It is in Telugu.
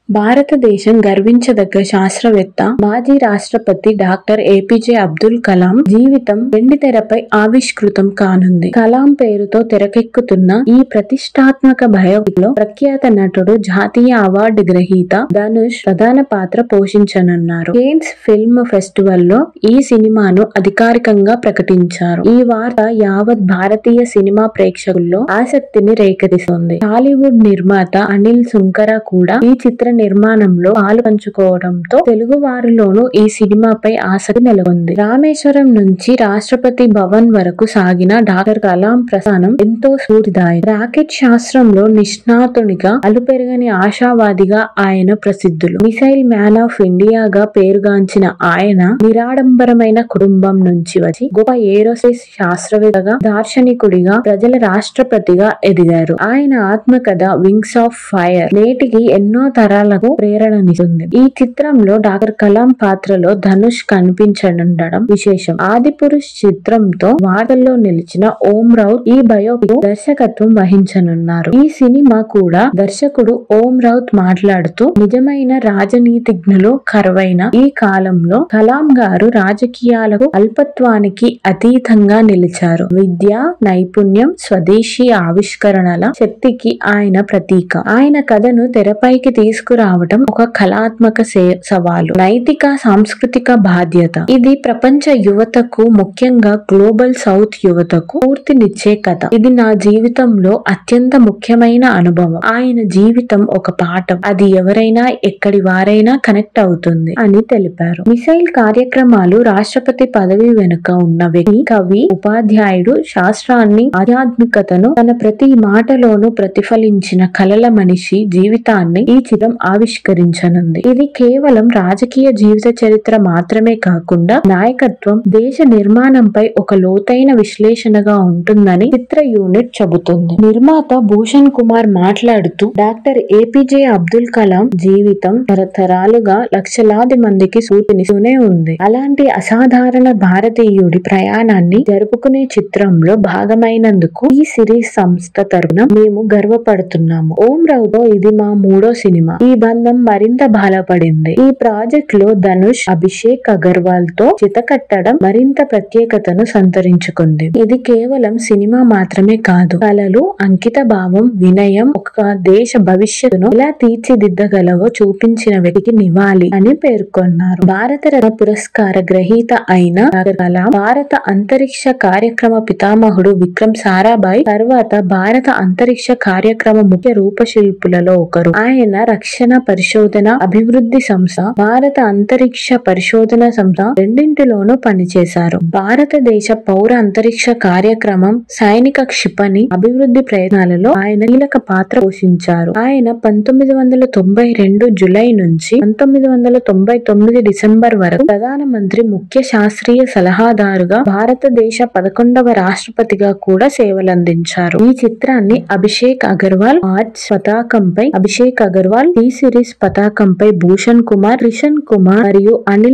భారతదేశం గర్వించదగ్గ శాస్త్రవేత్త మాజీ రాష్ట్రపతి డాక్టర్ ఏపీజే అబ్దుల్ కలాం జీవితం వెండితెరపై ఆవిష్కృతం కానుంది. కలాం పేరుతో తెరకెక్కుతున్న ఈ ప్రతిష్టాత్మక బయోపిక్ లో ప్రఖ్యాత నటుడు, జాతీయ అవార్డు గ్రహీత ధనుష్ ప్రధాన పాత్ర పోషించనున్నారు. కేన్స్ ఫిల్మ్ ఫెస్టివల్ లో ఈ సినిమాను అధికారికంగా ప్రకటించారు. ఈ వార్త యావత్ భారతీయ సినిమా ప్రేక్షకుల్లో ఆసక్తిని రేకెత్తిస్తోంది. టాలీవుడ్ నిర్మాత అనిల్ సుంకర కూడా ఈ చిత్ర నిర్మాణంలో పాలు పంచుకోవడంతో తెలుగు వారిలోనూ ఈ సినిమాపై ఆసక్తి నెలకొంది. రామేశ్వరం నుంచి రాష్ట్రపతి భవన్ వరకు సాగిన డాక్టర్ కలాం ప్రస్థానం ఎంతో స్ఫూర్తిదాయకం. రాకెట్ శాస్త్రంలో నిష్ణాతునిగా, అలుపెరగని ఆశావాదిగా ఆయన ప్రసిద్ధులు. మిసైల్ మ్యాన్ ఆఫ్ ఇండియాగా పేరుగాంచిన ఆయన నిరాడంబరమైన కుటుంబం నుంచి వచ్చి గొప్ప ఏరోస్పేస్ శాస్త్రవేత్తగా, దార్శనికుడిగా, ప్రజల రాష్ట్రపతిగా ఎదిగారు. ఆయన ఆత్మకథ వింగ్స్ ఆఫ్ ఫైర్ నేటికి ఎన్నో తరాలకు ప్రేరణనిస్తుంది. ఈ చిత్రంలో డాక్టర్ కలాం పాత్రలో ధనుష్ కనిపించనుండడం విశేషం. ఆదిపురుష్ చిత్రంతో వార్తల్లో నిలిచిన ఓం రౌత్ ఈ బయోపిక్ దర్శకత్వం వహించనున్నారు. ఈ సినిమా కూడా దర్శకుడు ఓం రౌత్ మాట్లాడుతూ, నిజమైన రాజనీతిజ్ఞులు కరువైన ఈ కాలంలో కలాం గారు రాజకీయాలకు, అల్పత్వానికి అతీతంగా నిలిచారు. విద్య, నైపుణ్యం, స్వదేశీ ఆవిష్కరణల శక్తికి ఆయన ప్రతీక. ఆయన కథను తెరపైకి తీసుకురావటం ఒక కళాత్మక సవాలు, నైతిక, సాంస్కృతిక బాధ్యత. ఇది ప్రపంచ యువతకు, ముఖ్యంగా గ్లోబల్ సౌత్ యువతకు పూర్తినిచ్చే కథ. ఇది నా జీవితంలో అత్యంత ముఖ్యమైన అనుభవం. ఆయన జీవితం ఒక పాఠం. అది ఎవరైనా, ఎక్కడి వారైనా కనెక్ట్ అవుతుంది అని తెలిపారు. మిసైల్ కార్యక్రమాలు, రాష్ట్రపతి పదవి వెనుక ఉన్న వ్యక్తి, కవి, ఉపాధ్యాయుడు, శాస్త్రాన్ని, ఆధ్యాత్మికతను తన ప్రతి మాటలోనూ ప్రతిఫలించిన కలల మనిషి జీవితాన్ని ఈ చిత్రం ఆవిష్కరించనుంది. ఇది కేవలం రాజకీయ జీవిత చరిత్ర మాత్రమే కాకుండా నాయకత్వం, దేశ నిర్మాణంపై ఒక లోతైన విశ్లేషణగా ఉంటుందని చిత్ర యూనిట్ చెబుతుంది. నిర్మాత భూషణ్ కుమార్ మాట్లాడుతూ, డాక్టర్ ఏపీజే అబ్దుల్ కలాం జీవితం తరతరాలుగా లక్షలాది మందికి స్ఫూర్తినిస్తూనే ఉంది. అలాంటి అసాధారణ భారతీయుడి ప్రయాణాన్ని జరుపుకునే చిత్రంలో భాగమైనందుకు ఈ సిరీస్ సంస్థ తరపున మేము గర్వపడుతున్నాము. ఓం రౌత్ ఇది మా మూడో సినిమా. ఈ బంధం మరింత బలపడింది. ఈ ప్రాజెక్ట్ లో ధనుష్, అభిషేక్ అగర్వాల్ తో చితకట్టడం మరింత ప్రత్యేకతను సంతరించుకుంది. ఇది కేవలం సినిమా మాత్రమే కాదు, కళలు, అంకిత భావం, వినయం, ఒక దేశ భవిష్యత్తును ఎలా తీర్చిదిద్దగలవో చూపించిన వ్యక్తికి నివాళి అని పేర్కొన్నారు. భారతరత్న పురస్కార గ్రహీత అయిన డాక్టర్ కలాం భారత అంతరిక్ష కార్యక్రమ పితామహుడు విక్రమ్ సారాభాయ్ తర్వాత భారత అంతరిక్ష కార్యక్రమ ముఖ్య రూపశిల్పులలో ఒకరు. ఆయన రక్షణ పరిశోధన అభివృద్ధి సంస్థ, భారత అంతరిక్ష పరిశోధన సంస్థ రెండింటిలోనూ పనిచేశారు. భారతదేశ పౌర అంతరిక్ష కార్యక్రమం, సైనిక క్షిపణి అభివృద్ధి ప్రయత్నాలలో ఆయన కీలక పాత్ర పోషించారు. ఆయన 1992 జూలై నుంచి 1999 డిసెంబర్ వరకు ప్రధానమంత్రి ముఖ్య శాస్త్రీయ సలహాదారుగా, భారతదేశ 11వ రాష్ట్రపతిగా కూడా సేవలందించారు. ఈ చిత్రాన్ని అభిషేక్ అగర్వాల్ ఆర్ట్స్ పతాకంపై, అభిషేక్ అగర్వాల్ టీ సిరీస్ పతాకంపై భూషణ్ కుమార్, కిషన్ కుమార్ మరియు అనిల్